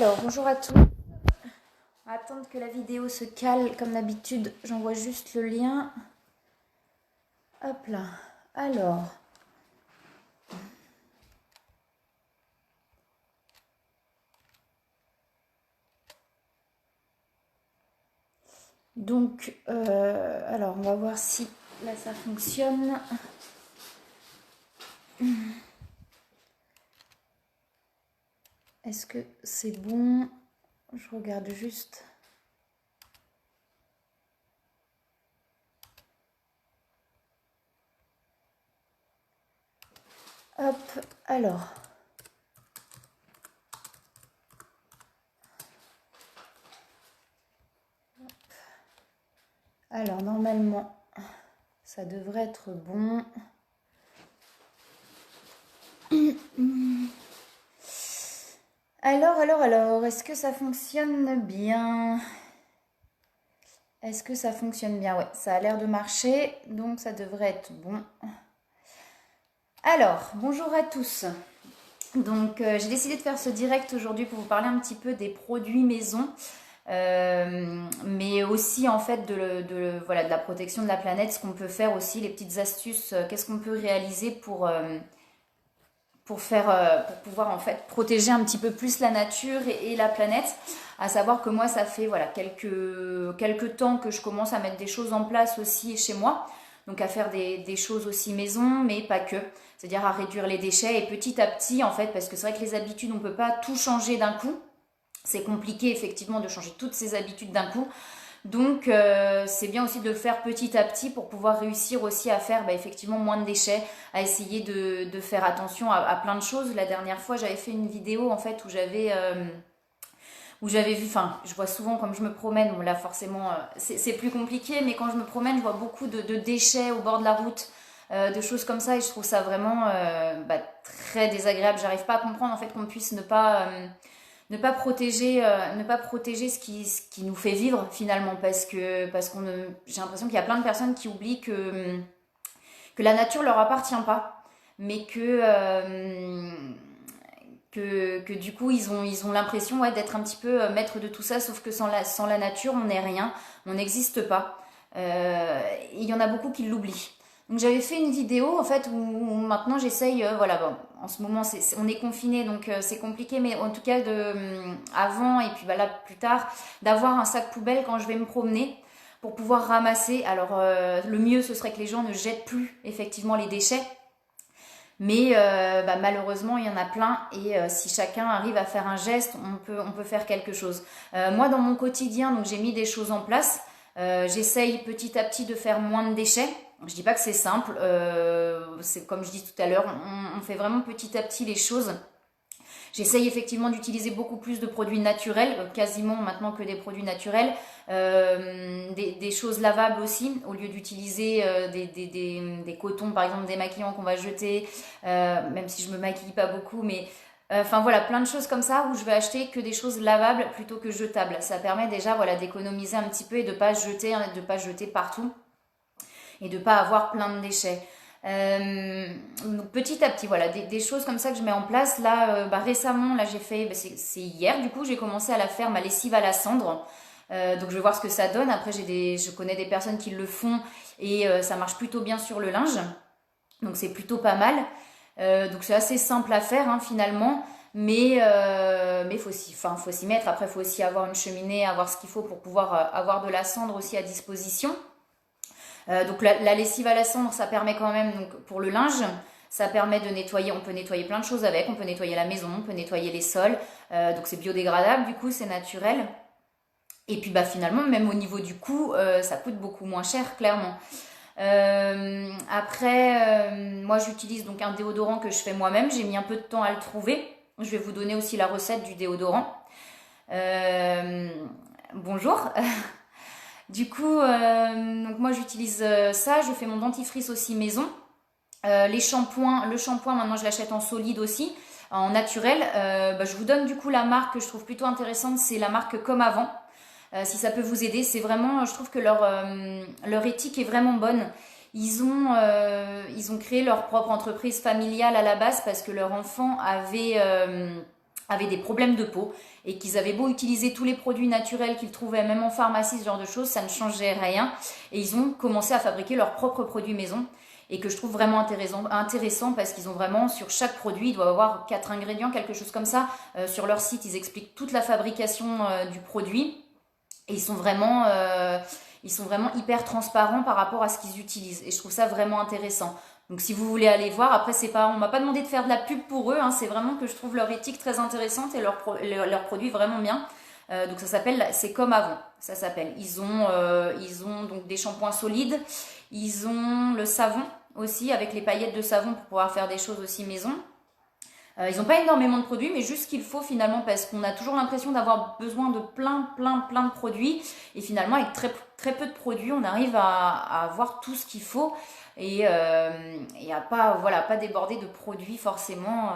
Alors, bonjour à tous. On va attendre que la vidéo se cale. Comme d'habitude, j'envoie juste le lien. Hop là. Alors. Donc, alors, on va voir si là ça fonctionne. Est-ce que c'est bon? Je regarde juste. Hop, alors. Alors, normalement, ça devrait être bon. Alors, est-ce que ça fonctionne bien? Est-ce que ça fonctionne bien? Ouais, ça a l'air de marcher, donc ça devrait être bon. Alors, bonjour à tous. Donc, j'ai décidé de faire ce direct aujourd'hui pour vous parler un petit peu des produits maison, mais aussi en fait voilà, de la protection de la planète, ce qu'on peut faire aussi, les petites astuces, qu'est-ce qu'on peut réaliser pour pouvoir en fait protéger un petit peu plus la nature et la planète. À savoir que moi, ça fait voilà quelques temps que je commence à mettre des choses en place aussi chez moi. Donc à faire des choses aussi maison, mais pas que. C'est-à-dire à réduire les déchets et petit à petit en fait, parce que c'est vrai que les habitudes, on ne peut pas tout changer d'un coup. C'est compliqué effectivement de changer toutes ces habitudes d'un coup. Donc c'est bien aussi de le faire petit à petit pour pouvoir réussir aussi à faire effectivement moins de déchets, à essayer de faire attention à plein de choses. La dernière fois j'avais fait une vidéo en fait où j'avais vu, enfin je vois souvent comme je me promène, bon là forcément c'est plus compliqué, mais quand je me promène je vois beaucoup de déchets au bord de la route, de choses comme ça, et je trouve ça vraiment très désagréable. J'arrive pas à comprendre en fait qu'on puisse ne pas protéger ce qui nous fait vivre finalement, parce qu'on j'ai l'impression qu'il y a plein de personnes qui oublient que la nature leur appartient pas, mais que du coup ils ont l'impression d'être un petit peu maître de tout ça, sauf que sans la nature on n'est rien, on n'existe pas. Il y en a beaucoup qui l'oublient. Donc j'avais fait une vidéo en fait où maintenant j'essaye, voilà, bon, en ce moment on est confiné, donc c'est compliqué, mais en tout cas avant et puis là plus tard, d'avoir un sac poubelle quand je vais me promener pour pouvoir ramasser. Alors le mieux ce serait que les gens ne jettent plus effectivement les déchets, mais malheureusement il y en a plein, et si chacun arrive à faire un geste, on peut faire quelque chose. Moi dans mon quotidien, donc j'ai mis des choses en place. J'essaye petit à petit de faire moins de déchets. Je dis pas que c'est simple, c'est comme je dis tout à l'heure, on fait vraiment petit à petit les choses. J'essaye effectivement d'utiliser beaucoup plus de produits naturels, quasiment maintenant que des produits naturels, des choses lavables aussi, au lieu d'utiliser des cotons, par exemple des maquillants qu'on va jeter, même si je me maquille pas beaucoup, mais enfin voilà, plein de choses comme ça où je vais acheter que des choses lavables plutôt que jetables. Ça permet déjà voilà d'économiser un petit peu et de pas jeter partout et de pas avoir plein de déchets. Donc petit à petit, voilà, des choses comme ça que je mets en place. Là, récemment, là j'ai fait, c'est hier du coup, j'ai commencé à la faire, ma lessive à la cendre. Donc je vais voir ce que ça donne. Après, je connais des personnes qui le font, et ça marche plutôt bien sur le linge. Donc c'est plutôt pas mal. Donc c'est assez simple à faire finalement. Mais faut s'y mettre. Après, il faut aussi avoir une cheminée, avoir ce qu'il faut pour pouvoir avoir de la cendre aussi à disposition. Donc la lessive à la cendre, ça permet quand même, donc pour le linge, ça permet de nettoyer. On peut nettoyer plein de choses avec, on peut nettoyer la maison, on peut nettoyer les sols, donc c'est biodégradable, du coup c'est naturel. Et puis finalement, même au niveau du coût, ça coûte beaucoup moins cher, clairement. Après, moi j'utilise donc un déodorant que je fais moi-même. J'ai mis un peu de temps à le trouver. Je vais vous donner aussi la recette du déodorant. Bonjour. Du coup, donc moi j'utilise ça. Je fais mon dentifrice aussi maison. Le shampoing maintenant je l'achète en solide aussi, en naturel. Je vous donne du coup la marque que je trouve plutôt intéressante, c'est la marque Comme Avant. Si ça peut vous aider, c'est vraiment, je trouve que leur éthique est vraiment bonne. Ils ont créé leur propre entreprise familiale à la base parce que leur enfant avaient des problèmes de peau et qu'ils avaient beau utiliser tous les produits naturels qu'ils trouvaient même en pharmacie, ce genre de choses, ça ne changeait rien. Et ils ont commencé à fabriquer leurs propres produits maison et que je trouve vraiment intéressant parce qu'ils ont vraiment, sur chaque produit, il doit avoir 4 ingrédients, quelque chose comme ça. Sur leur site, ils expliquent toute la fabrication du produit et ils sont vraiment hyper transparents par rapport à ce qu'ils utilisent et je trouve ça vraiment intéressant. Donc si vous voulez aller voir, après c'est pas, on m'a pas demandé de faire de la pub pour eux, hein, c'est vraiment que je trouve leur éthique très intéressante et leurs produits vraiment bien. Donc ça s'appelle, c'est comme avant, ça s'appelle. Ils ont donc des shampoings solides, ils ont le savon aussi avec les paillettes de savon pour pouvoir faire des choses aussi maison. Ils n'ont pas énormément de produits, mais juste ce qu'il faut finalement, parce qu'on a toujours l'impression d'avoir besoin de plein de produits. Et finalement, avec très peu de produits, on arrive à avoir tout ce qu'il faut et à pas déborder de produits forcément.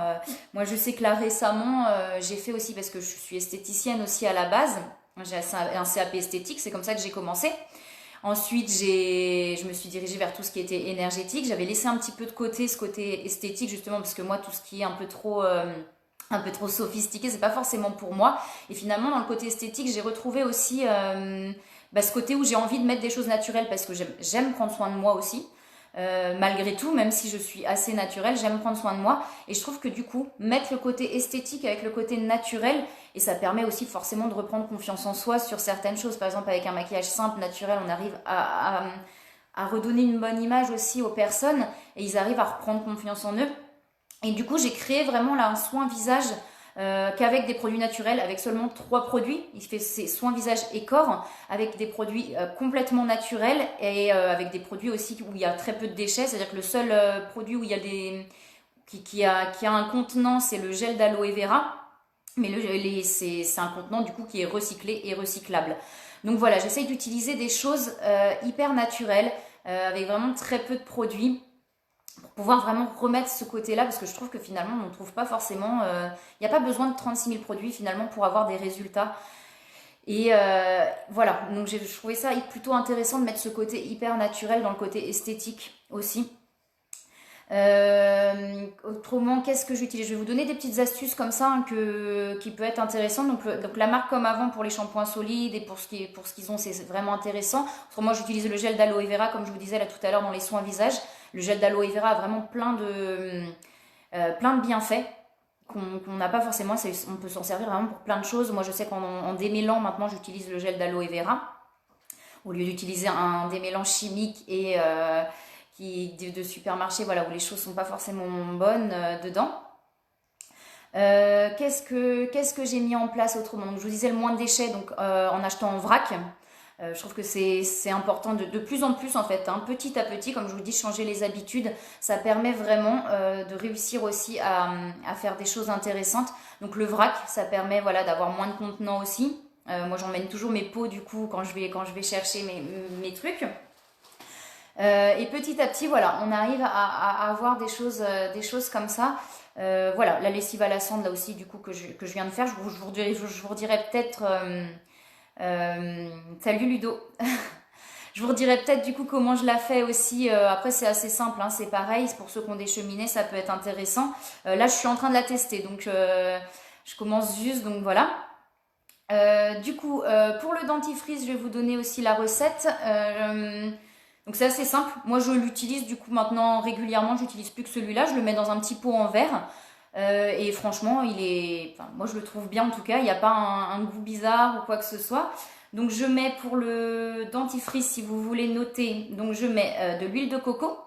Moi, je sais que là récemment, j'ai fait aussi, parce que je suis esthéticienne aussi à la base, j'ai un CAP esthétique, c'est comme ça que j'ai commencé. Ensuite, je me suis dirigée vers tout ce qui était énergétique. J'avais laissé un petit peu de côté ce côté esthétique, justement, parce que moi, tout ce qui est un peu trop sophistiqué, c'est pas forcément pour moi. Et finalement, dans le côté esthétique, j'ai retrouvé aussi ce côté où j'ai envie de mettre des choses naturelles, parce que j'aime prendre soin de moi aussi. Malgré tout, même si je suis assez naturelle, j'aime prendre soin de moi et je trouve que du coup, mettre le côté esthétique avec le côté naturel, et ça permet aussi forcément de reprendre confiance en soi sur certaines choses. Par exemple, avec un maquillage simple, naturel, on arrive à redonner une bonne image aussi aux personnes et ils arrivent à reprendre confiance en eux. Et du coup, j'ai créé vraiment là un soin visage qu'avec des produits naturels, avec seulement 3 produits. Il fait ses soins visage et corps avec des produits complètement naturels et avec des produits aussi où il y a très peu de déchets. C'est-à-dire que le seul produit où il y a qui a un contenant, c'est le gel d'aloe vera. Mais c'est un contenant du coup qui est recyclé et recyclable. Donc voilà, j'essaye d'utiliser des choses hyper naturelles avec vraiment très peu de produits pour pouvoir vraiment remettre ce côté-là, parce que je trouve que finalement on ne trouve pas forcément, il n'y a pas besoin de 36 000 produits finalement pour avoir des résultats. Et voilà, donc j'ai trouvé ça plutôt intéressant de mettre ce côté hyper naturel dans le côté esthétique aussi. Autrement, qu'est-ce que j'utilise? Je vais vous donner des petites astuces comme ça hein, qui peut être intéressant. Donc la marque comme avant pour les shampoings solides et pour ce qu'ils ont, c'est vraiment intéressant. Autrement, j'utilise le gel d'aloe vera comme je vous disais là tout à l'heure dans les soins visage. Le gel d'aloe vera a vraiment plein de bienfaits qu'on n'a pas forcément. On peut s'en servir vraiment pour plein de choses. Moi, je sais qu'en démêlant, maintenant, j'utilise le gel d'aloe vera au lieu d'utiliser un démêlant chimique et de supermarché, voilà, où les choses sont pas forcément bonnes dedans. Qu'est-ce que j'ai mis en place autrement? Donc, je vous disais le moins de déchets, donc en achetant en vrac. Je trouve que c'est important de plus en plus en fait, hein, petit à petit, comme je vous dis, changer les habitudes, ça permet vraiment de réussir aussi à faire des choses intéressantes. Donc le vrac, ça permet voilà, d'avoir moins de contenants aussi. Moi j'emmène toujours mes pots du coup quand je vais chercher mes trucs. Et petit à petit, voilà, on arrive à avoir des choses comme ça. Voilà, la lessive à la cendre là aussi du coup que je viens de faire, je vous redirai peut-être... salut Ludo. Je vous redirai peut-être du coup comment je la fais aussi. Après c'est assez simple, hein, c'est pareil. Pour ceux qui ont des cheminées, ça peut être intéressant. Là je suis en train de la tester, donc je commence juste, donc voilà. Du coup, pour le dentifrice, je vais vous donner aussi la recette. Donc c'est assez simple. Moi je l'utilise du coup maintenant régulièrement. J'utilise plus que celui-là. Je le mets dans un petit pot en verre. Et franchement, moi je le trouve bien en tout cas, il n'y a pas un goût bizarre ou quoi que ce soit. Donc je mets pour le dentifrice, si vous voulez noter, donc je mets de l'huile de coco,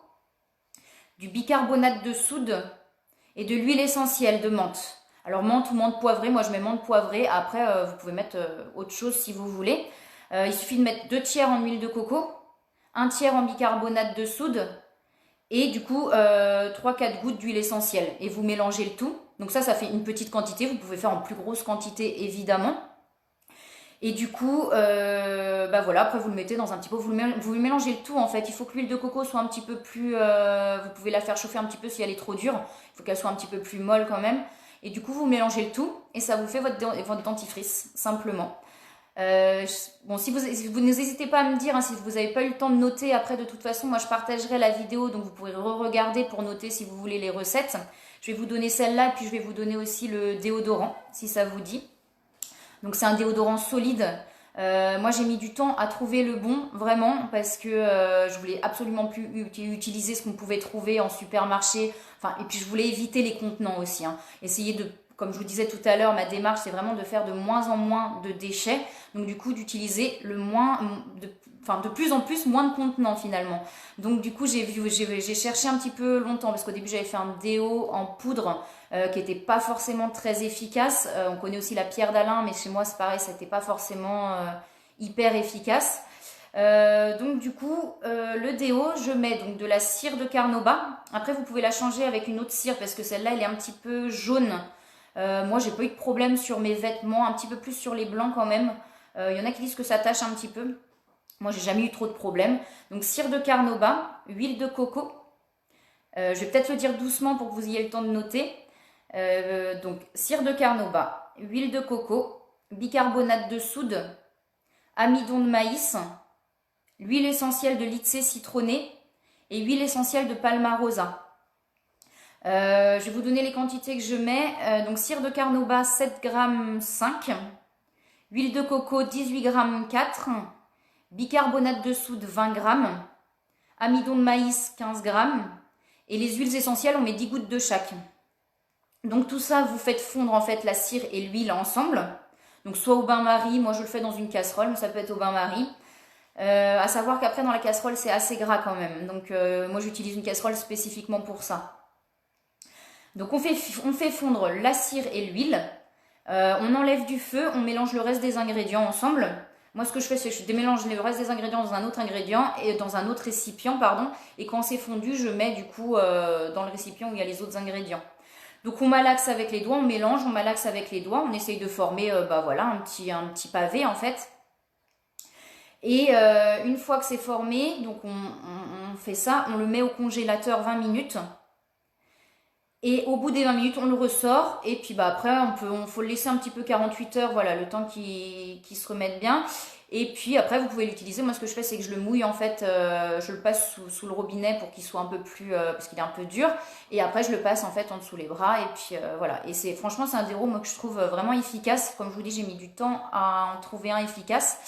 du bicarbonate de soude et de l'huile essentielle de menthe. Alors menthe ou menthe poivrée, moi je mets menthe poivrée, après vous pouvez mettre autre chose si vous voulez. Il suffit de mettre 2 tiers en huile de coco, 1 tiers en bicarbonate de soude, et du coup 3-4 gouttes d'huile essentielle et vous mélangez le tout. Donc ça fait une petite quantité, vous pouvez faire en plus grosse quantité évidemment. Et du coup voilà, après vous le mettez dans un petit pot, vous mélangez le tout en fait. Il faut que l'huile de coco soit un petit peu plus, vous pouvez la faire chauffer un petit peu si elle est trop dure, il faut qu'elle soit un petit peu plus molle quand même. Et du coup vous mélangez le tout et ça vous fait votre dentifrice simplement. Bon, si vous n'hésitez pas à me dire, hein, si vous n'avez pas eu le temps de noter, après de toute façon, moi je partagerai la vidéo, donc vous pourrez re-regarder pour noter si vous voulez les recettes. Je vais vous donner celle-là, puis je vais vous donner aussi le déodorant, si ça vous dit. Donc c'est un déodorant solide. Moi j'ai mis du temps à trouver le bon, vraiment, parce que je voulais absolument plus utiliser ce qu'on pouvait trouver en supermarché. Enfin, et puis je voulais éviter les contenants aussi, hein. Essayer de, comme je vous disais tout à l'heure, ma démarche c'est vraiment de faire de moins en moins de déchets. Donc du coup d'utiliser le moins, de plus en plus moins de contenants finalement. Donc du coup j'ai cherché un petit peu longtemps, parce qu'au début j'avais fait un déo en poudre qui n'était pas forcément très efficace. On connaît aussi la pierre d'Alain, mais chez moi c'est pareil, ça n'était pas forcément hyper efficace. Donc du coup, le déo, je mets donc de la cire de carnauba. Après, vous pouvez la changer avec une autre cire parce que celle-là, elle est un petit peu jaune. Moi, j'ai pas eu de problème sur mes vêtements, un petit peu plus sur les blancs quand même. Il y en a qui disent que ça tache un petit peu. Moi, j'ai jamais eu trop de problèmes. Donc, cire de carnauba, huile de coco. Je vais peut-être le dire doucement pour que vous ayez le temps de noter. Donc, cire de carnauba, huile de coco, bicarbonate de soude, amidon de maïs, l'huile essentielle de lycée citronnée et huile essentielle de palmarosa. Je vais vous donner les quantités que je mets. Donc, cire de carnauba, 7 g 5. Huile de coco, 18 g 4. Bicarbonate de soude, 20 g. Amidon de maïs, 15 g. Et les huiles essentielles, on met 10 gouttes de chaque. Donc tout ça, vous faites fondre en fait la cire et l'huile ensemble. Donc soit au bain-marie, moi je le fais dans une casserole, mais ça peut être au bain-marie. À savoir qu'après dans la casserole c'est assez gras quand même. Donc moi j'utilise une casserole spécifiquement pour ça. Donc on fait fondre la cire et l'huile. On enlève du feu, on mélange le reste des ingrédients ensemble. Moi ce que je fais c'est que je démélange le reste des ingrédients dans un autre ingrédient et dans un autre récipient, pardon. Et quand c'est fondu, je mets du coup dans le récipient où il y a les autres ingrédients. Donc on malaxe avec les doigts, on mélange, on malaxe avec les doigts, on essaye de former voilà, un petit pavé en fait. Et une fois que c'est formé, donc on fait ça, on le met au congélateur 20 minutes. Et au bout des 20 minutes, on le ressort. Et puis après, faut le laisser un petit peu 48 heures, voilà, le temps qu'il se remette bien. Et puis après, vous pouvez l'utiliser. Moi, ce que je fais, c'est que je le mouille, en fait, je le passe sous le robinet pour qu'il soit un peu plus, parce qu'il est un peu dur. Et après, je le passe, en fait, en dessous les bras. Et puis, voilà. Et franchement, c'est un déo, moi, que je trouve vraiment efficace. Comme je vous dis, j'ai mis du temps à en trouver un efficace.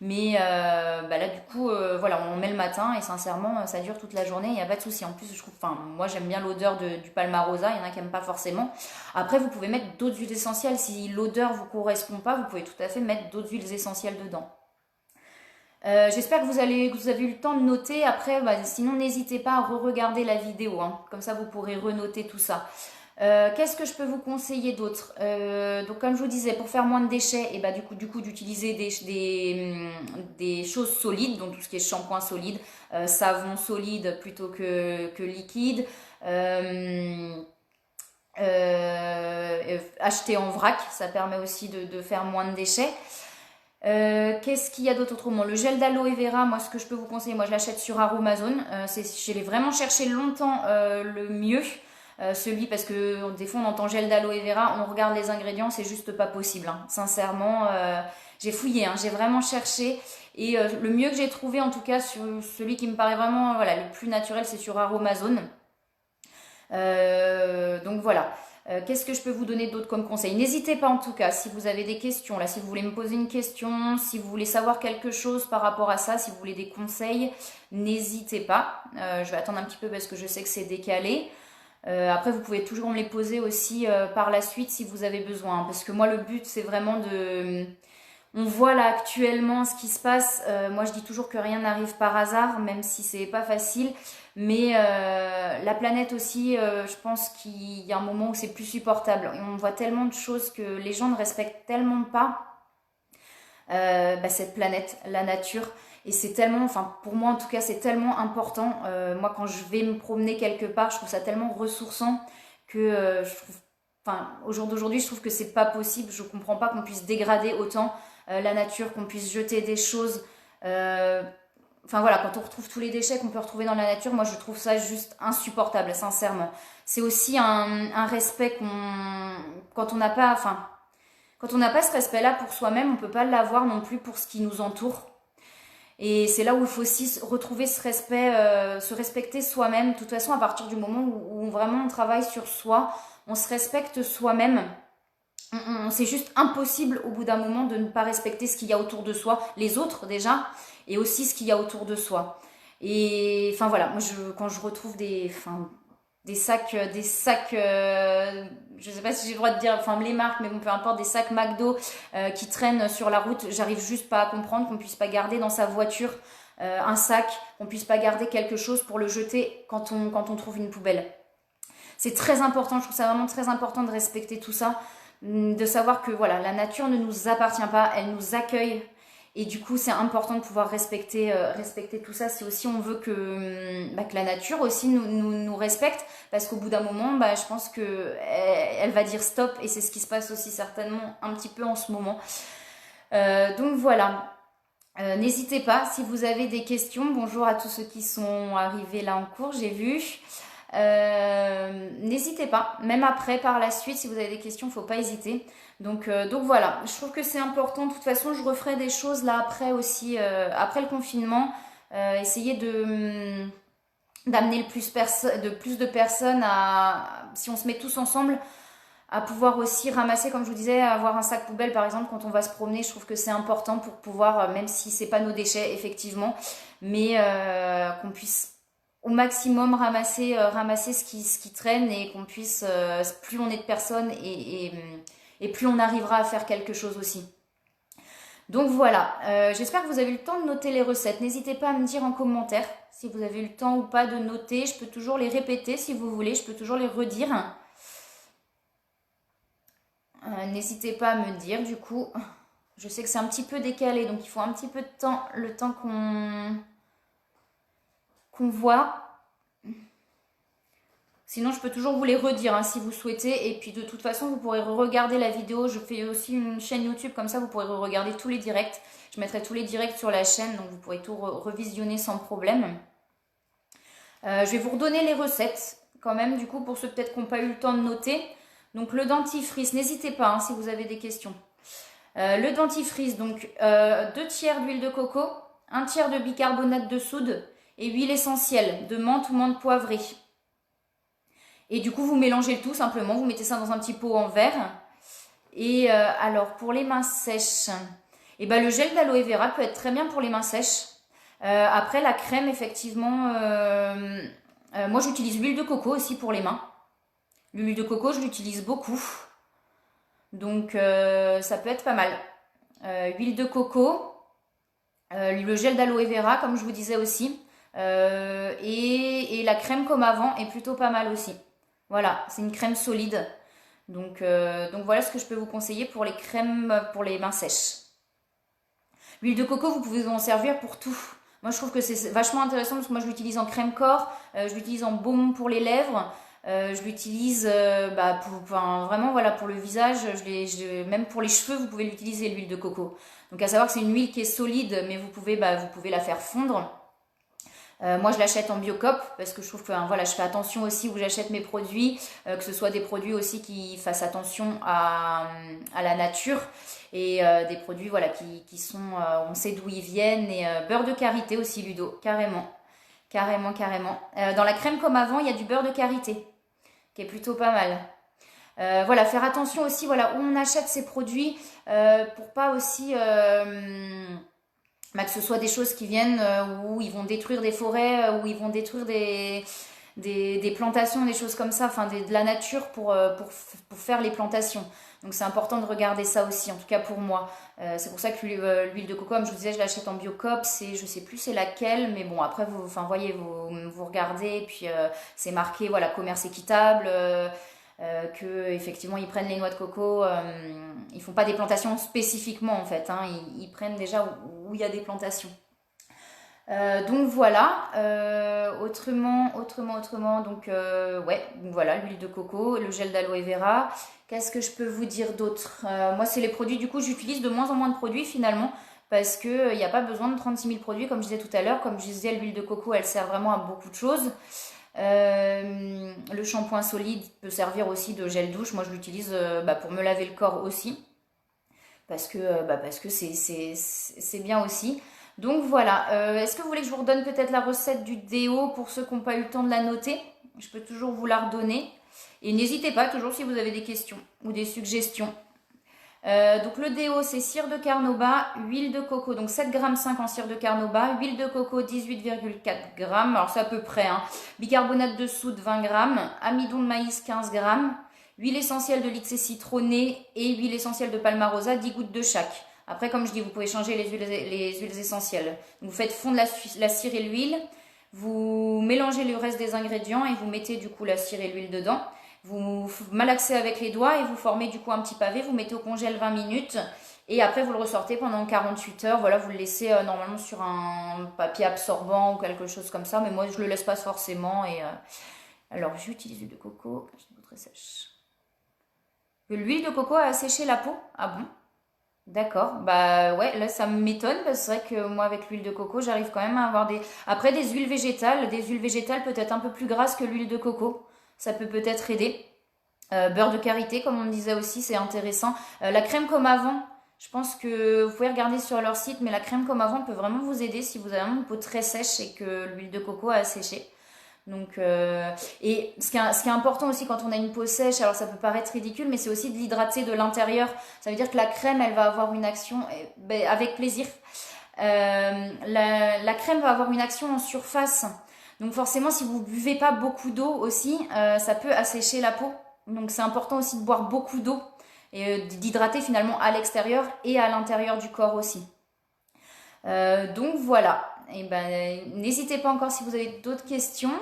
Mais là, du coup, voilà, on met le matin et sincèrement, ça dure toute la journée, il n'y a pas de souci. En plus, je trouve, moi j'aime bien l'odeur du palmarosa, il y en a qui n'aiment pas forcément. Après, vous pouvez mettre d'autres huiles essentielles. Si l'odeur vous correspond pas, vous pouvez tout à fait mettre d'autres huiles essentielles dedans. J'espère que vous avez eu le temps de noter. Après, sinon, n'hésitez pas à re-regarder la vidéo, hein. Comme ça, vous pourrez renoter tout ça. Qu'est-ce que je peux vous conseiller d'autre? Donc comme je vous disais, pour faire moins de déchets, et du coup d'utiliser des choses solides, donc tout ce qui est shampoing solide, savon solide plutôt que liquide, acheter en vrac, ça permet aussi de faire moins de déchets. Qu'est-ce qu'il y a d'autre autrement? Le gel d'aloe vera, moi ce que je peux vous conseiller, moi je l'achète sur Aromazone. Je l'ai vraiment cherché longtemps le mieux. Celui parce que des fois on entend gel d'aloe vera, on regarde les ingrédients, c'est juste pas possible, hein. Sincèrement, j'ai fouillé, hein, j'ai vraiment cherché et le mieux que j'ai trouvé en tout cas sur celui qui me paraît vraiment voilà, le plus naturel, c'est sur Aromazone. Donc voilà. Qu'est-ce que je peux vous donner d'autre comme conseil? N'hésitez pas en tout cas, si vous avez des questions, là, si vous voulez me poser une question, si vous voulez savoir quelque chose par rapport à ça, si vous voulez des conseils, n'hésitez pas. Je vais attendre un petit peu parce que je sais que c'est décalé. Après, vous pouvez toujours me les poser aussi par la suite si vous avez besoin. Hein, parce que moi, le but, c'est vraiment de... On voit là actuellement ce qui se passe. Moi, je dis toujours que rien n'arrive par hasard, même si c'est pas facile. Mais la planète aussi, je pense qu'il y a un moment où c'est plus supportable. Et on voit tellement de choses que les gens ne respectent tellement pas cette planète, la nature. Et c'est tellement, enfin pour moi en tout cas, c'est tellement important. Moi quand je vais me promener quelque part, je trouve ça tellement ressourçant que je trouve, au jour d'aujourd'hui, je trouve que c'est pas possible. Je comprends pas qu'on puisse dégrader autant la nature, qu'on puisse jeter des choses. Voilà, quand on retrouve tous les déchets qu'on peut retrouver dans la nature, moi je trouve ça juste insupportable, sincèrement. C'est aussi un respect quand on n'a pas, Quand on n'a pas ce respect-là pour soi-même, on ne peut pas l'avoir non plus pour ce qui nous entoure. Et c'est là où il faut aussi retrouver ce respect, se respecter soi-même. De toute façon, à partir du moment où vraiment on travaille sur soi, on se respecte soi-même. C'est juste impossible au bout d'un moment de ne pas respecter ce qu'il y a autour de soi, les autres déjà, et aussi ce qu'il y a autour de soi. Et enfin voilà, moi quand je retrouve des sacs, je sais pas si j'ai le droit de dire, enfin les marques, mais bon, peu importe, des sacs McDo qui traînent sur la route, j'arrive juste pas à comprendre qu'on puisse pas garder dans sa voiture un sac, qu'on puisse pas garder quelque chose pour le jeter quand on trouve une poubelle. C'est très important, je trouve ça vraiment très important de respecter tout ça, de savoir que voilà, la nature ne nous appartient pas, elle nous accueille. Et du coup, c'est important de pouvoir respecter tout ça. Si aussi on veut que la nature aussi nous respecte, parce qu'au bout d'un moment, je pense que elle va dire stop, et c'est ce qui se passe aussi certainement un petit peu en ce moment. Donc voilà. N'hésitez pas si vous avez des questions. Bonjour à tous ceux qui sont arrivés là en cours, j'ai vu. N'hésitez pas, même après, par la suite, si vous avez des questions, il ne faut pas hésiter. Donc voilà, je trouve que c'est important. De toute façon, je referai des choses là après aussi, après le confinement. Essayer d'amener le plus de personnes si on se met tous ensemble, à pouvoir aussi ramasser, comme je vous disais, avoir un sac poubelle par exemple quand on va se promener. Je trouve que c'est important pour pouvoir, même si c'est pas nos déchets effectivement, mais qu'on puisse au maximum ramasser ce qui traîne, et qu'on puisse, plus on est de personnes et plus on arrivera à faire quelque chose aussi. Donc voilà, j'espère que vous avez eu le temps de noter les recettes. N'hésitez pas à me dire en commentaire si vous avez eu le temps ou pas de noter. Je peux toujours les répéter si vous voulez, je peux toujours les redire. N'hésitez pas à me dire du coup. Je sais que c'est un petit peu décalé, donc il faut un petit peu de temps, le temps qu'on voit. Sinon, je peux toujours vous les redire si vous souhaitez. Et puis de toute façon, vous pourrez regarder la vidéo. Je fais aussi une chaîne YouTube, comme ça vous pourrez regarder tous les directs. Je mettrai tous les directs sur la chaîne, donc vous pourrez tout revisionner sans problème. Je vais vous redonner les recettes quand même, du coup, pour ceux peut-être qui n'ont pas eu le temps de noter. Donc le dentifrice, n'hésitez pas si vous avez des questions. Le dentifrice, donc 2 tiers d'huile de coco, 1 tiers de bicarbonate de soude et huile essentielle de menthe ou menthe poivrée. Et du coup, vous mélangez le tout simplement, vous mettez ça dans un petit pot en verre. Et alors, pour les mains sèches, le gel d'aloe vera peut être très bien pour les mains sèches. Après, la crème, effectivement, moi j'utilise l'huile de coco aussi pour les mains. L'huile de coco, je l'utilise beaucoup. Donc, ça peut être pas mal. Huile de coco, le gel d'aloe vera, comme je vous disais aussi. Et la crème comme avant est plutôt pas mal aussi. Voilà, c'est une crème solide. Donc voilà ce que je peux vous conseiller pour les crèmes pour les mains sèches. L'huile de coco, vous pouvez en servir pour tout. Moi, je trouve que c'est vachement intéressant parce que moi, je l'utilise en crème corps, je l'utilise en baume pour les lèvres, je l'utilise vraiment voilà, pour le visage, même pour les cheveux, vous pouvez l'utiliser l'huile de coco. Donc à savoir que c'est une huile qui est solide, mais vous pouvez la faire fondre. Moi, je l'achète en Biocop parce que je trouve que voilà, je fais attention aussi où j'achète mes produits, que ce soit des produits aussi qui fassent attention à la nature, et des produits voilà, qui sont, on sait d'où ils viennent, et beurre de karité aussi, Ludo, carrément. Dans la crème comme avant, il y a du beurre de karité qui est plutôt pas mal. Voilà, faire attention aussi voilà, où on achète ces produits pour pas aussi... que ce soit des choses qui viennent où ils vont détruire des forêts, où ils vont détruire des plantations, des choses comme ça, enfin de la nature pour faire les plantations. Donc c'est important de regarder ça aussi, en tout cas pour moi. C'est pour ça que l'huile de coco, comme je vous disais, je l'achète en Biocop, je sais plus c'est laquelle, mais bon après vous regardez, et puis c'est marqué voilà, commerce équitable. Que effectivement ils prennent les noix de coco, ils font pas des plantations spécifiquement en fait, ils prennent déjà où il y a des plantations. Donc voilà, autrement, donc voilà, l'huile de coco, le gel d'aloe vera. Qu'est-ce que je peux vous dire d'autre? Moi c'est les produits, du coup j'utilise de moins en moins de produits finalement, parce qu'il n'y a pas besoin de 36 000 produits comme je disais tout à l'heure. Comme je disais, l'huile de coco elle sert vraiment à beaucoup de choses. Le shampoing solide peut servir aussi de gel douche. Moi je l'utilise pour me laver le corps aussi. parce que c'est bien aussi. Donc voilà, est-ce que vous voulez que je vous redonne peut-être la recette du déo pour ceux qui n'ont pas eu le temps de la noter? Je peux toujours vous la redonner. Et n'hésitez pas, toujours si vous avez des questions ou des suggestions. Donc le déo, c'est cire de carnauba, huile de coco, donc 7,5 g en cire de carnauba, huile de coco 18,4 g, alors c'est à peu près, hein. Bicarbonate de soude 20 g, amidon de maïs 15 g, huile essentielle de lycée citronné et huile essentielle de palmarosa, 10 gouttes de chaque. Après, comme je dis, vous pouvez changer les huiles essentielles. Donc, vous faites fondre la cire et l'huile, vous mélangez le reste des ingrédients et vous mettez du coup la cire et l'huile dedans. Vous malaxez avec les doigts et vous formez du coup un petit pavé, vous mettez au congèle 20 minutes et après vous le ressortez pendant 48 heures. Voilà, vous le laissez normalement sur un papier absorbant ou quelque chose comme ça, mais moi je le laisse pas forcément. Alors j'utilise l'huile de coco, je l'ai très sèche. L'huile de coco a asséché la peau? Ah bon? D'accord, bah ouais, là ça m'étonne parce que c'est vrai que moi avec l'huile de coco j'arrive quand même à avoir des... Après des huiles végétales peut-être un peu plus grasses que l'huile de coco, ça peut peut-être aider. Beurre de karité comme on me disait aussi, c'est intéressant. La crème comme avant, je pense que vous pouvez regarder sur leur site, mais la crème comme avant peut vraiment vous aider si vous avez une peau très sèche et que l'huile de coco a asséché. Donc, et ce qui est important aussi quand on a une peau sèche, alors ça peut paraître ridicule, mais c'est aussi de l'hydrater de l'intérieur. Ça veut dire que la crème, elle va avoir une action, avec plaisir. La crème va avoir une action en surface. Donc forcément, si vous buvez pas beaucoup d'eau aussi, ça peut assécher la peau. Donc c'est important aussi de boire beaucoup d'eau et d'hydrater finalement à l'extérieur et à l'intérieur du corps aussi. Donc voilà. Et ben, n'hésitez pas encore si vous avez d'autres questions.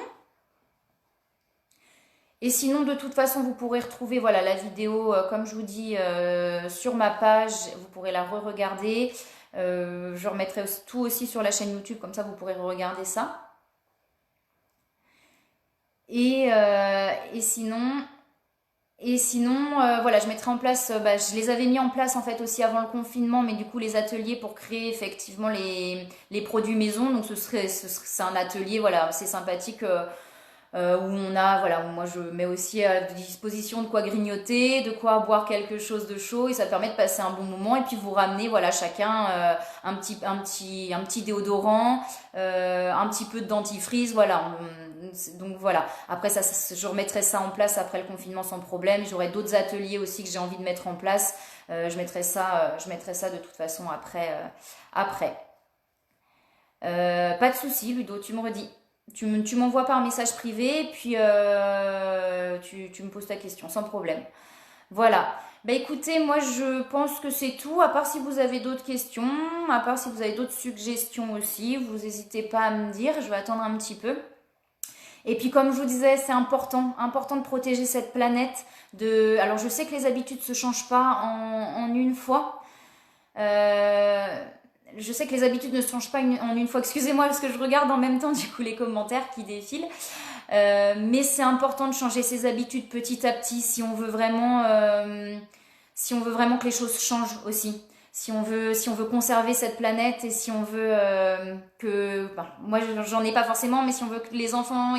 Et sinon, de toute façon, vous pourrez retrouver voilà, la vidéo, comme je vous dis, sur ma page. Vous pourrez la re-regarder. Je remettrai tout aussi sur la chaîne YouTube, comme ça vous pourrez regarder ça. Et sinon, voilà, je mettrai en place, je les avais mis en place en fait aussi avant le confinement, mais du coup les ateliers pour créer effectivement les produits maison. Donc c'est un atelier, voilà, assez sympathique où on a, voilà, où moi je mets aussi à disposition de quoi grignoter, de quoi boire quelque chose de chaud et ça permet de passer un bon moment et puis vous ramenez, voilà, chacun un petit déodorant, un petit peu de dentifrice, voilà. Donc voilà. Après ça, je remettrai ça en place après le confinement sans problème. J'aurai d'autres ateliers aussi que j'ai envie de mettre en place. Je mettrai ça de toute façon après. Pas de souci, Ludo, tu me redis. Tu m'envoies par message privé et puis tu me poses ta question sans problème. Voilà. Bah écoutez, moi je pense que c'est tout, à part si vous avez d'autres questions, à part si vous avez d'autres suggestions aussi, vous n'hésitez pas à me dire, je vais attendre un petit peu. Et puis comme je vous disais, c'est important de protéger cette planète. Alors je sais que les habitudes ne se changent pas en une fois. Je sais que les habitudes ne se changent pas en une fois. Excusez-moi parce que je regarde en même temps du coup les commentaires qui défilent. Mais c'est important de changer ses habitudes petit à petit si on veut vraiment que les choses changent aussi. Si on veut conserver cette planète et si on veut moi j'en ai pas forcément, mais si on veut que les enfants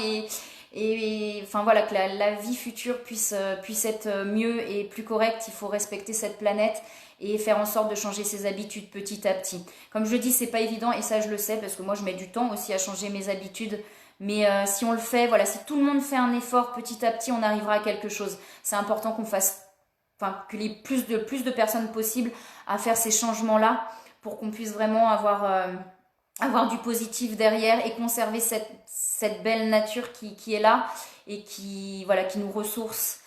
enfin voilà, que la vie future puisse être mieux et plus correcte, il faut respecter cette planète et faire en sorte de changer ses habitudes petit à petit. Comme je le dis, c'est pas évident et ça je le sais parce que moi je mets du temps aussi à changer mes habitudes. Mais si on le fait, voilà, si tout le monde fait un effort petit à petit, on arrivera à quelque chose. C'est important qu'on fasse, enfin, qu'il y ait plus de personnes possibles à faire ces changements-là pour qu'on puisse vraiment avoir du positif derrière et conserver cette belle nature qui est là et qui nous ressource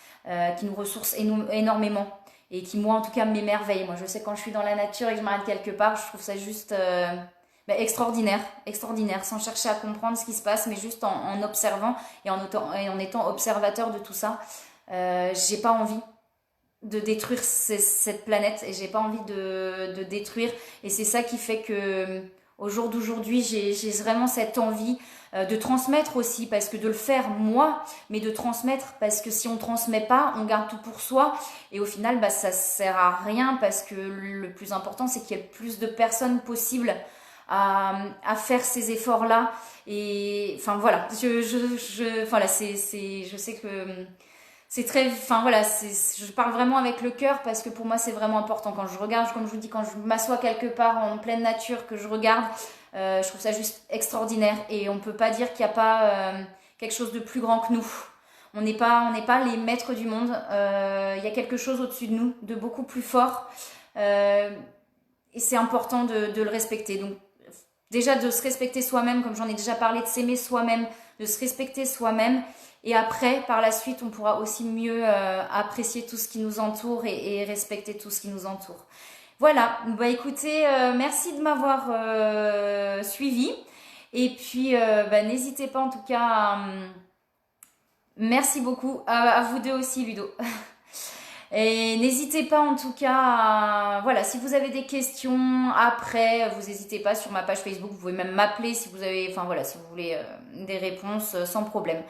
énormément et qui, moi, en tout cas, m'émerveille. Moi, je sais quand je suis dans la nature et que je m'arrête quelque part, je trouve ça juste extraordinaire, sans chercher à comprendre ce qui se passe, mais juste en observant et en étant observateur de tout ça. J'ai pas envie de détruire cette planète et j'ai pas envie de détruire, et c'est ça qui fait que au jour d'aujourd'hui j'ai vraiment cette envie de transmettre aussi, parce que de le faire moi, mais de transmettre parce que si on transmet pas, on garde tout pour soi et au final ça sert à rien, parce que le plus important c'est qu'il y ait le plus de personnes possible à faire ces efforts là. Et enfin voilà, je sais que c'est très, enfin voilà, je parle vraiment avec le cœur parce que pour moi c'est vraiment important. Quand je regarde, comme je vous dis, quand je m'assois quelque part en pleine nature, que je regarde, je trouve ça juste extraordinaire et on peut pas dire qu'il n'y a pas quelque chose de plus grand que nous. On n'est pas les maîtres du monde. Il y a quelque chose au-dessus de nous, de beaucoup plus fort. Et c'est important de le respecter. Donc déjà de se respecter soi-même, comme j'en ai déjà parlé, de s'aimer soi-même, de se respecter soi-même. Et après, par la suite, on pourra aussi mieux apprécier tout ce qui nous entoure et respecter tout ce qui nous entoure. Voilà, bah écoutez, merci de m'avoir suivi. Et puis, bah, n'hésitez pas en tout cas merci beaucoup à vous deux aussi, Ludo. Et n'hésitez pas en tout cas, voilà, si vous avez des questions après, vous n'hésitez pas sur ma page Facebook, vous pouvez même m'appeler si vous avez, enfin voilà, si vous voulez des réponses sans problème.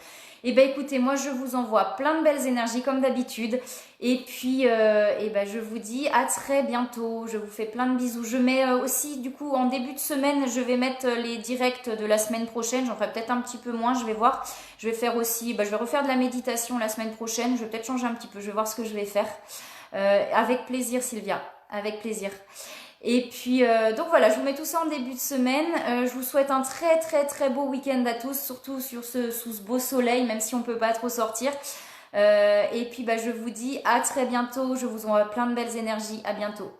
Et ben écoutez, moi je vous envoie plein de belles énergies comme d'habitude. Et puis, et ben je vous dis à très bientôt. Je vous fais plein de bisous. Je mets aussi, du coup, en début de semaine, je vais mettre les directs de la semaine prochaine. J'en ferai peut-être un petit peu moins, je vais voir. Je vais faire aussi, je vais refaire de la méditation la semaine prochaine. Je vais peut-être changer un petit peu. Je vais voir ce que je vais faire. Avec plaisir, Sylvia. Avec plaisir. Et puis, donc voilà, je vous mets tout ça en début de semaine. Je vous souhaite un très très très beau week-end à tous, surtout sous ce beau soleil, même si on ne peut pas trop sortir. Et puis, je vous dis à très bientôt. Je vous envoie plein de belles énergies. À bientôt.